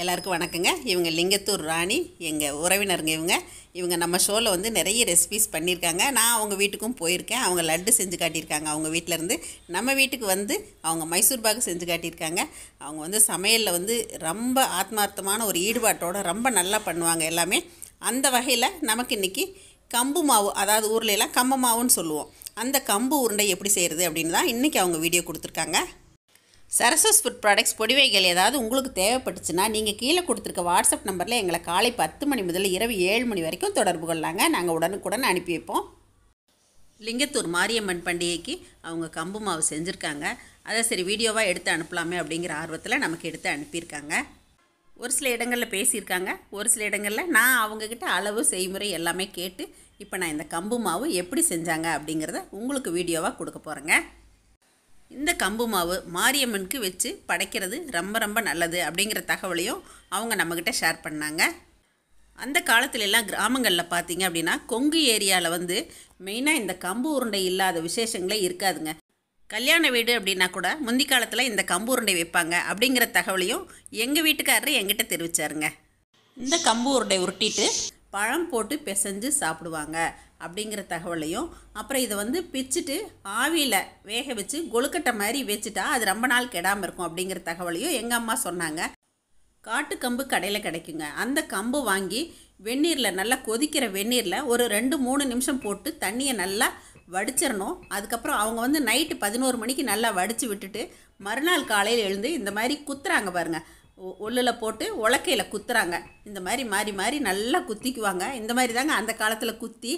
எல்லாருக்கும் வணக்கங்க. இவங்க லிங்கத்தூர் ராணி, எங்கள் உறவினருங்க. இவங்க நம்ம ஷோவில் வந்து நிறைய ரெசிபீஸ் பண்ணியிருக்காங்க. நான் அவங்க வீட்டுக்கும் போயிருக்கேன். அவங்க லட்டு செஞ்சு காட்டியிருக்காங்க. அவங்க வீட்டிலேருந்து நம்ம வீட்டுக்கு வந்து அவங்க மைசூர் பாக்கு செஞ்சு காட்டியிருக்காங்க. அவங்க வந்து சமையலில் வந்து ரொம்ப ஆத்மார்த்தமான ஒரு ஈடுபாட்டோடு ரொம்ப நல்லா பண்ணுவாங்க எல்லாமே. அந்த வகையில் நமக்கு இன்றைக்கி கம்பு மாவு, அதாவது ஊரில் எல்லாம் கம்ப மாவுன்னு சொல்லுவோம், அந்த கம்பு உருண்டை எப்படி செய்கிறது அப்படின்னு தான் இன்றைக்கி அவங்க வீடியோ கொடுத்துருக்காங்க. சரஸ்வஸ் ஃபுட் ப்ராடக்ட்ஸ் பொடி வகைகள் ஏதாவது உங்களுக்கு தேவைப்பட்டுச்சுன்னா நீங்கள் கீழே கொடுத்துருக்க வாட்ஸ்அப் நம்பரில் எங்களை காலை 10 மணி முதல் இரவு 7 மணி வரைக்கும் தொடர்பு கொள்ளாங்க. நாங்கள் உடனுக்குடன் அனுப்பி வைப்போம். லிங்கத்தூர் மாரியம்மன் பண்டிகைக்கு அவங்க கம்பு மாவு செஞ்சுருக்காங்க. அதை சரி வீடியோவாக எடுத்து அனுப்பலாமே அப்படிங்கிற ஆர்வத்தில் நமக்கு எடுத்து அனுப்பியிருக்காங்க. ஒரு சில இடங்களில் பேசியிருக்காங்க, ஒரு சில இடங்களில் நான் அவங்கக்கிட்ட அளவு செய்முறை எல்லாமே கேட்டு இப்போ நான் இந்த கம்பு மாவு எப்படி செஞ்சாங்க அப்படிங்கிறத உங்களுக்கு வீடியோவாக கொடுக்க போகிறேங்க. இந்த கம்பு மாவு மாரியம்மனுக்கு வச்சு படைக்கிறது ரொம்ப ரொம்ப நல்லது அப்படிங்கிற தகவலையும் அவங்க நம்மக்கிட்ட ஷேர் பண்ணாங்க. அந்த காலத்துல எல்லாம் கிராமங்களில் பார்த்தீங்க அப்படின்னா கொங்கு ஏரியாவில் வந்து மெயினாக இந்த கம்பு உருண்டை இல்லாத விசேஷங்களே இருக்காதுங்க. கல்யாண வீடு அப்படின்னா கூட முந்தி காலத்தில் இந்த கம்பு உருண்டை வைப்பாங்க அப்படிங்கிற தகவலையும் எங்கள் வீட்டுக்காரர் எங்கிட்ட தெரிவித்தாருங்க. இந்த கம்பு உருண்டை உருட்டிட்டு பழம் போட்டு பிசைஞ்சு சாப்பிடுவாங்க அப்படிங்கிற தகவலையும், அப்புறம் இதை வந்து பிச்சுட்டு ஆவியில் வேக வச்சு கொழுக்கட்டை மாதிரி வச்சுட்டா அது ரொம்ப நாள் கெடாமல் இருக்கும் அப்படிங்கிற தகவலையும் எங்கள் அம்மா சொன்னாங்க. காட்டு கம்பு கடையில் கிடைக்குங்க. அந்த கம்பு வாங்கி வெந்நீரில் நல்லா கொதிக்கிற வெந்நீரில் ஒரு 2-3 நிமிஷம் போட்டு தண்ணியை நல்லா வடிச்சிடணும். அதுக்கப்புறம் அவங்க வந்து நைட்டு 11 மணிக்கு நல்லா வடித்து விட்டுட்டு மறுநாள் காலையில் எழுந்து இந்த மாதிரி குத்துறாங்க பாருங்கள், ஒல்லில் போட்டு உலக்கையில் குத்துறாங்க. இந்த மாதிரி மாறி மாறி நல்லா குத்திக்குவாங்க. இந்த மாதிரி தாங்க அந்த காலத்தில் குத்தி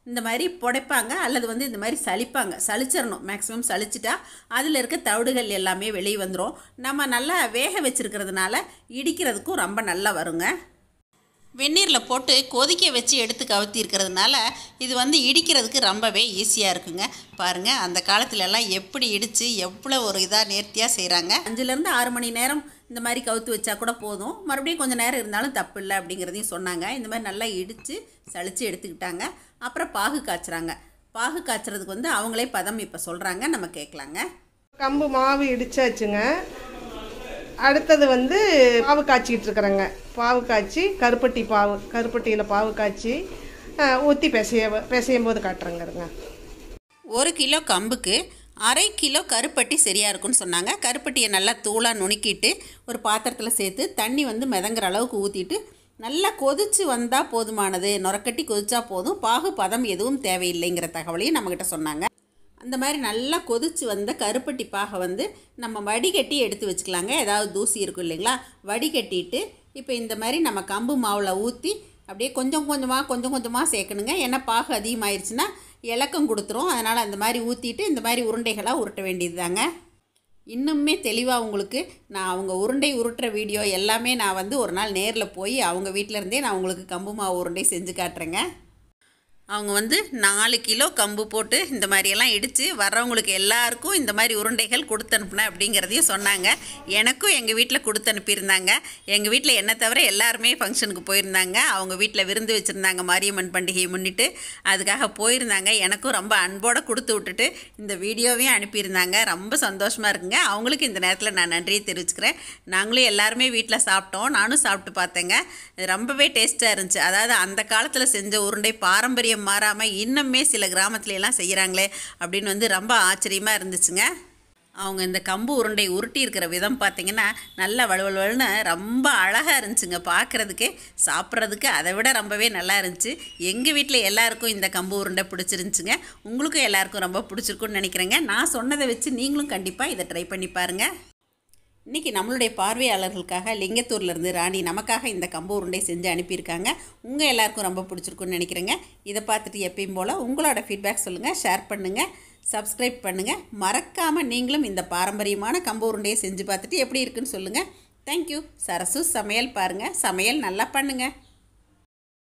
இந்த மாதிரி புடைப்பாங்க, அல்லது வந்து இந்த மாதிரி சலிப்பாங்க. சலிச்சிடணும், மேக்ஸிமம் சலிச்சிட்டா அதில் இருக்க தவிடுகள் எல்லாமே வெளியே வந்துடும். நம்ம நல்லா வேக வச்சுருக்கிறதுனால இடிக்கிறதுக்கும் ரொம்ப நல்லா வருங்க. வெந்நீரில் போட்டு கொதிக்க வச்சு எடுத்து கவுத்தி இருக்கிறதுனால இது வந்து இடிக்கிறதுக்கு ரொம்பவே ஈஸியாக இருக்குங்க. பாருங்கள், அந்த காலத்துலலாம் எப்படி இடித்து எவ்வளோ ஒரு இதாக நேர்த்தியாக செய்கிறாங்க. 5லேருந்து 6 மணி நேரம் இந்த மாதிரி கவுத்து வச்சா கூட போதும், மறுபடியும் கொஞ்சம் நேரம் இருந்தாலும் தப்பு இல்லை அப்படிங்கிறதையும் சொன்னாங்க. இந்த மாதிரி நல்லா இடித்து சளிச்சு எடுத்துக்கிட்டாங்க. அப்புறம் பாகு காய்ச்சுறாங்க. பாகு காய்ச்சறதுக்கு வந்து அவங்களே பதம் இப்போ சொல்கிறாங்க, நம்ம கேட்கலாங்க. கம்பு மாவு இடிச்சாச்சுங்க. அடுத்தது வந்து பாவு காய்ச்சிக்கிட்டு இருக்கிறேங்க. பாவு காய்ச்சி கருப்பட்டியில் பாவு காய்ச்சி ஊற்றி பிசையும் போது காட்டுறேங்கிறங்க. 1 கிலோ கம்புக்கு 1/2 கிலோ கருப்பட்டி சரியாக இருக்குன்னு சொன்னாங்க. கருப்பட்டியை நல்லா தூளாக நுணுக்கிட்டு ஒரு பாத்திரத்தில் சேர்த்து தண்ணி வந்து மிதங்குற அளவுக்கு ஊற்றிட்டு நல்லா கொதித்து வந்தால் போதுமானது, நுரக்கட்டி கொதிச்சா போதும், பாகு பதம் எதுவும் தேவையில்லைங்கிற தகவலையும் நம்மக்கிட்ட சொன்னாங்க. அந்த மாதிரி நல்லா கொதித்து வந்த கருப்பட்டி பாகை வந்து நம்ம வடிகட்டி எடுத்து வச்சுக்கலாங்க. ஏதாவது தூசி இருக்கும் இல்லைங்களா, வடிகட்டிட்டு இப்போ இந்த மாதிரி நம்ம கம்பு மாவில் ஊற்றி அப்படியே கொஞ்சம் கொஞ்சமாக சேர்க்கணுங்க. ஏன்னா பாகு அதிகமாகிடுச்சுன்னா இலக்கம் கொடுத்துரும். அதனால் அந்த மாதிரி ஊற்றிட்டு இந்த மாதிரி உருண்டைகளாக உருட்ட வேண்டியது தாங்க. இன்னுமே தெளிவாக உங்களுக்கு நான் அவங்க உருண்டை உருட்டுற வீடியோ எல்லாமே நான் வந்து ஒரு நாள் நேரில் போய் அவங்க வீட்டில் இருந்தே நான் உங்களுக்கு கம்பு மாவு உருண்டை செஞ்சு காட்டுறேங்க. அவங்க வந்து 4 கிலோ கம்பு போட்டு இந்த மாதிரியெல்லாம் இடித்து வர்றவங்களுக்கு எல்லாருக்கும் இந்த மாதிரி உருண்டைகள் கொடுத்து அனுப்புனேன் அப்படிங்கிறதையும் சொன்னாங்க. எனக்கும் எங்கள் வீட்டில் கொடுத்து அனுப்பியிருந்தாங்க. எங்கள் வீட்டில் என்னை தவிர எல்லாருமே ஃபங்க்ஷனுக்கு போயிருந்தாங்க. அவங்க வீட்டில் விருந்து வச்சுருந்தாங்க மாரியம்மன் பண்டிகையை முன்னிட்டு, அதுக்காக போயிருந்தாங்க. எனக்கும் ரொம்ப அன்போடு கொடுத்து விட்டுட்டு இந்த வீடியோவையும் அனுப்பியிருந்தாங்க. ரொம்ப சந்தோஷமாக இருக்குங்க. அவங்களுக்கு இந்த நேரத்தில் நான் நன்றியை தெரிவிச்சுக்கிறேன். நாங்களும் எல்லாருமே வீட்டில் சாப்பிட்டோம், நானும் சாப்பிட்டு பார்த்தேங்க. ரொம்பவே டேஸ்ட்டாக இருந்துச்சு. அதாவது அந்த காலத்தில் செஞ்ச உருண்டை பாரம்பரியம் மாறாமல் இன்னுமே சில கிராமத்துல எல்லாம் செய்கிறாங்களே அப்படின்னு வந்து ரொம்ப ஆச்சரியமாக இருந்துச்சுங்க. அவங்க இந்த கம்பு உருண்டை உருட்டி இருக்கிற விதம் பார்த்திங்கன்னா நல்லா வலுவலுன்னு ரொம்ப அழகாக இருந்துச்சுங்க. பார்க்குறதுக்கே சாப்பிட்றதுக்கு அதை விட ரொம்பவே நல்லா இருந்துச்சு. எங்கள் வீட்டில் எல்லாருக்கும் இந்த கம்பு உருண்டை பிடிச்சிருந்துச்சுங்க. உங்களுக்கும் எல்லாருக்கும் ரொம்ப பிடிச்சிருக்குன்னு நினைக்கிறேங்க. நான் சொன்னதை வச்சு நீங்களும் கண்டிப்பாக இதை ட்ரை பண்ணி பாருங்கள். இன்றைக்கி நம்மளுடைய பார்வையாளர்களுக்காக லிங்கத்தூர்லேருந்து ராணி நமக்காக இந்த கம்பு உருண்டை செஞ்சு அனுப்பியிருக்காங்க. உங்கள் எல்லாருக்கும் ரொம்ப பிடிச்சிருக்குன்னு நினைக்கிறேங்க. இதை பார்த்துட்டு எப்பயும் போல் உங்களோட ஃபீட்பேக் சொல்லுங்கள், ஷேர் பண்ணுங்கள், சப்ஸ்கிரைப் பண்ணுங்கள். மறக்காமல் நீங்களும் இந்த பாரம்பரியமான கம்பு உருண்டையை செஞ்சு பார்த்துட்டு எப்படி இருக்குன்னு சொல்லுங்கள். தேங்க்யூ. சரசு சமையல் பாருங்கள், சமையல் நல்லா பண்ணுங்கள்.